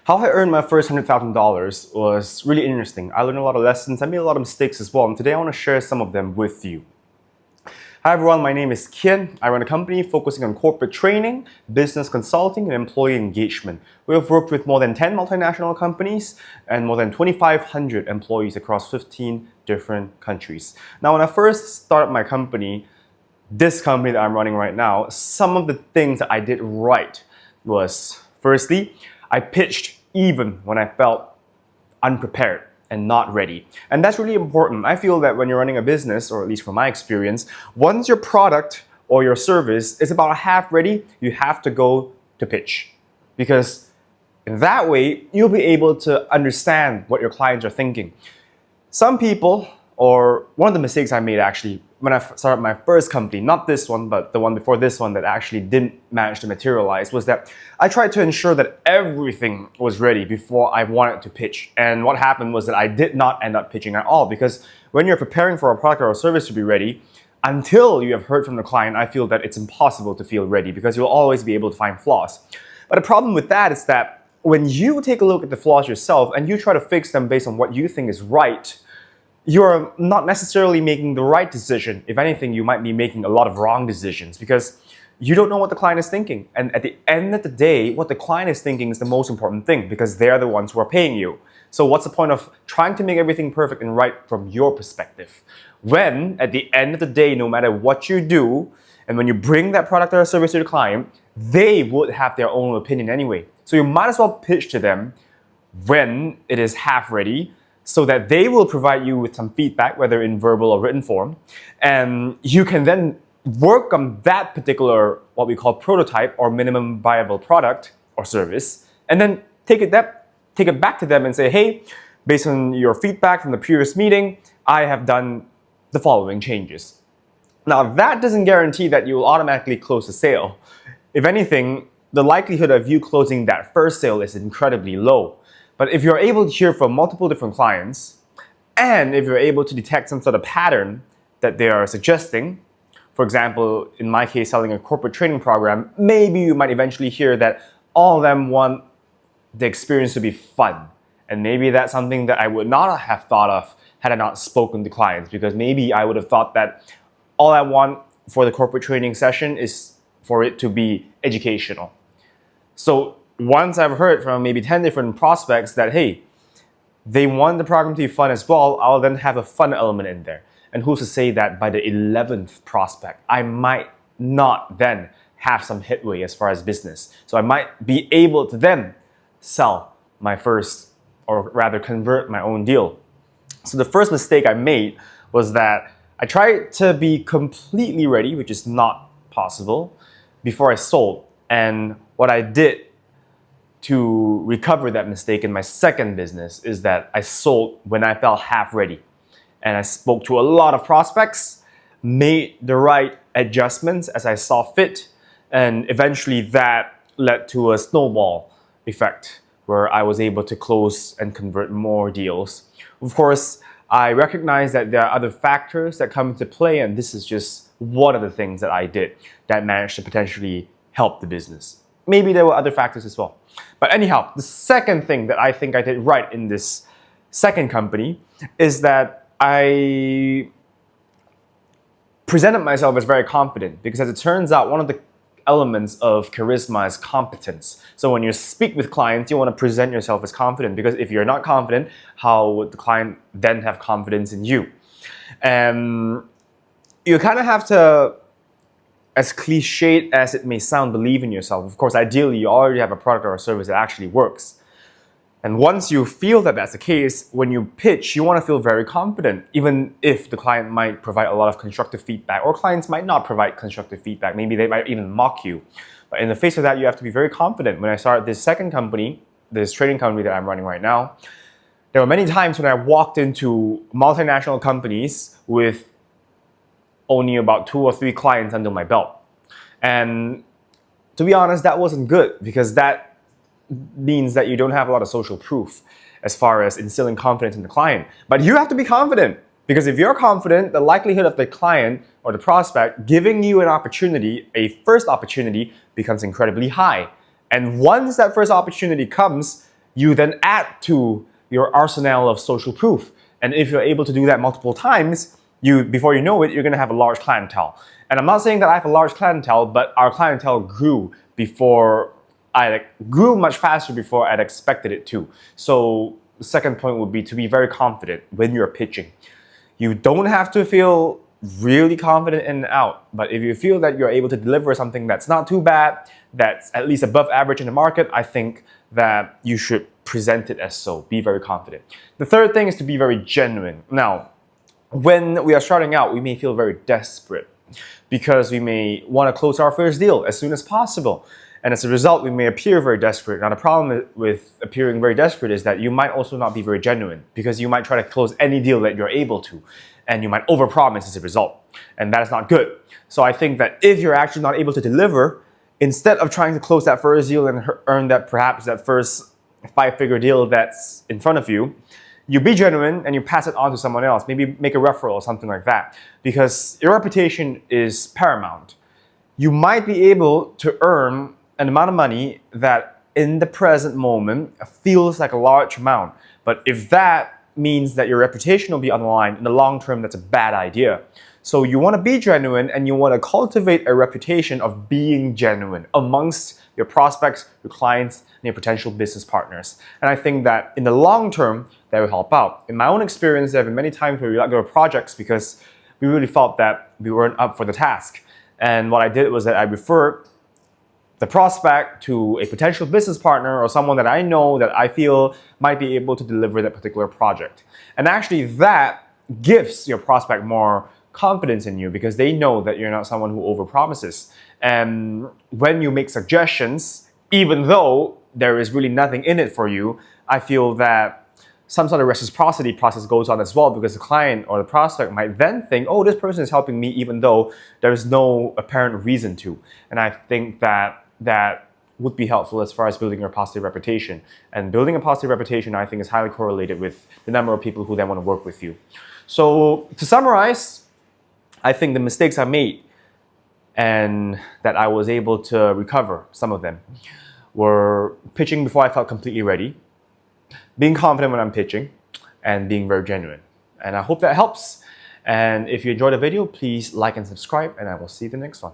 How I earned my first $100,000 was really interesting. I learned a lot of lessons. I made a lot of mistakes as well, and today I want to share some of them with you. Hi everyone, my name is Kian. I run a company focusing on corporate training, business consulting, and employee engagement. We have worked with more than 10 multinational companies and more than 2,500 employees across 15 different countries. Now, when I first started my company, this company that I'm running right now, some of the things that I did right was, firstly, I pitched even when I felt unprepared and not ready. And that's really important. I feel that when you're running a business, or at least from my experience, once your product or your service is about half ready, you have to go to pitch. Because in that way, you'll be able to understand what your clients are thinking. Some people, or one of the mistakes I made actually, when I started my first company, not this one, but the one before this one that actually didn't manage to materialize, was that I tried to ensure that everything was ready before I wanted to pitch. And what happened was that I did not end up pitching at all, because when you're preparing for a product or a service to be ready, until you have heard from the client, I feel that it's impossible to feel ready because you'll always be able to find flaws. But the problem with that is that when you take a look at the flaws yourself and you try to fix them based on what you think is right, you're not necessarily making the right decision. If anything, you might be making a lot of wrong decisions because you don't know what the client is thinking. And at the end of the day, what the client is thinking is the most important thing because they're the ones who are paying you. So what's the point of trying to make everything perfect and right from your perspective? When at the end of the day, no matter what you do, and when you bring that product or service to the client, they would have their own opinion anyway. So you might as well pitch to them when it is half ready, so that they will provide you with some feedback, whether in verbal or written form. And you can then work on that particular, what we call prototype or minimum viable product or service, and then take it back to them and say, hey, based on your feedback from the previous meeting, I have done the following changes. Now, that doesn't guarantee that you will automatically close the sale. If anything, the likelihood of you closing that first sale is incredibly low. But if you're able to hear from multiple different clients, and if you're able to detect some sort of pattern that they are suggesting, for example, in my case, selling a corporate training program, maybe you might eventually hear that all of them want the experience to be fun. And maybe that's something that I would not have thought of had I not spoken to clients, because maybe I would have thought that all I want for the corporate training session is for it to be educational. So once I've heard from maybe 10 different prospects that, hey, they want the program to be fun as well, I'll then have a fun element in there. And who's to say that by the 11th prospect, I might not then have some headway as far as business. So I might be able to then sell my first, or rather convert my own deal. So the first mistake I made was that I tried to be completely ready, which is not possible, before I sold. And what I did to recover that mistake in my second business is that I sold when I felt half ready. And I spoke to a lot of prospects, made the right adjustments as I saw fit, and eventually that led to a snowball effect where I was able to close and convert more deals. Of course, I recognize that there are other factors that come into play, and this is just one of the things that I did that managed to potentially help the business. Maybe there were other factors as well. But anyhow, the second thing that I think I did right in this second company is that I presented myself as very confident, because as it turns out, one of the elements of charisma is competence. So when you speak with clients, you want to present yourself as confident, because if you're not confident, how would the client then have confidence in you? And you kind of have to, as cliched as it may sound, believe in yourself. Of course, ideally, you already have a product or a service that actually works. And once you feel that that's the case, when you pitch, you want to feel very confident, even if the client might provide a lot of constructive feedback, or clients might not provide constructive feedback. Maybe they might even mock you. But in the face of that, you have to be very confident. When I started this second company, this training company that I'm running right now, there were many times when I walked into multinational companies with only about 2 or 3 clients under my belt. And to be honest, that wasn't good, because that means that you don't have a lot of social proof as far as instilling confidence in the client. But you have to be confident, because if you're confident, the likelihood of the client or the prospect giving you an opportunity, a first opportunity, becomes incredibly high. And once that first opportunity comes, you then add to your arsenal of social proof. And if you're able to do that multiple times, before you know it, you're going to have a large clientele. And I'm not saying that I have a large clientele, but our clientele grew much faster before I'd expected it to. So the second point would be to be very confident when you're pitching. You don't have to feel really confident in and out, but if you feel that you're able to deliver something that's not too bad, that's at least above average in the market, I think that you should present it as so. Be very confident. The third thing is to be very genuine. Now, when we are starting out, we may feel very desperate because we may want to close our first deal as soon as possible. And as a result, we may appear very desperate. Now, the problem with appearing very desperate is that you might also not be very genuine because you might try to close any deal that you're able to, and you might overpromise as a result. And that is not good. So I think that if you're actually not able to deliver, instead of trying to close that first deal and earn perhaps that first 5-figure deal that's in front of you, you be genuine and you pass it on to someone else. Maybe make a referral or something like that, because your reputation is paramount. You might be able to earn an amount of money that in the present moment feels like a large amount. But if that means that your reputation will be on the line, in the long term, that's a bad idea. So you want to be genuine and you want to cultivate a reputation of being genuine amongst your prospects, your clients, and your potential business partners. And I think that in the long term, that will help out. In my own experience, there have been many times where we let go of projects because we really felt that we weren't up for the task. And what I did was that I referred the prospect to a potential business partner or someone that I know that I feel might be able to deliver that particular project. And actually that gives your prospect more confidence in you because they know that you're not someone who overpromises. And when you make suggestions, even though there is really nothing in it for you, I feel that some sort of reciprocity process goes on as well, because the client or the prospect might then think, oh, this person is helping me even though there is no apparent reason to. And I think that would be helpful as far as building your positive reputation. And building a positive reputation, I think, is highly correlated with the number of people who then want to work with you. So to summarize, I think the mistakes I made and that I was able to recover some of them were pitching before I felt completely ready, being confident when I'm pitching, and being very genuine. And I hope that helps. And if you enjoyed the video, please like and subscribe, and I will see you in the next one.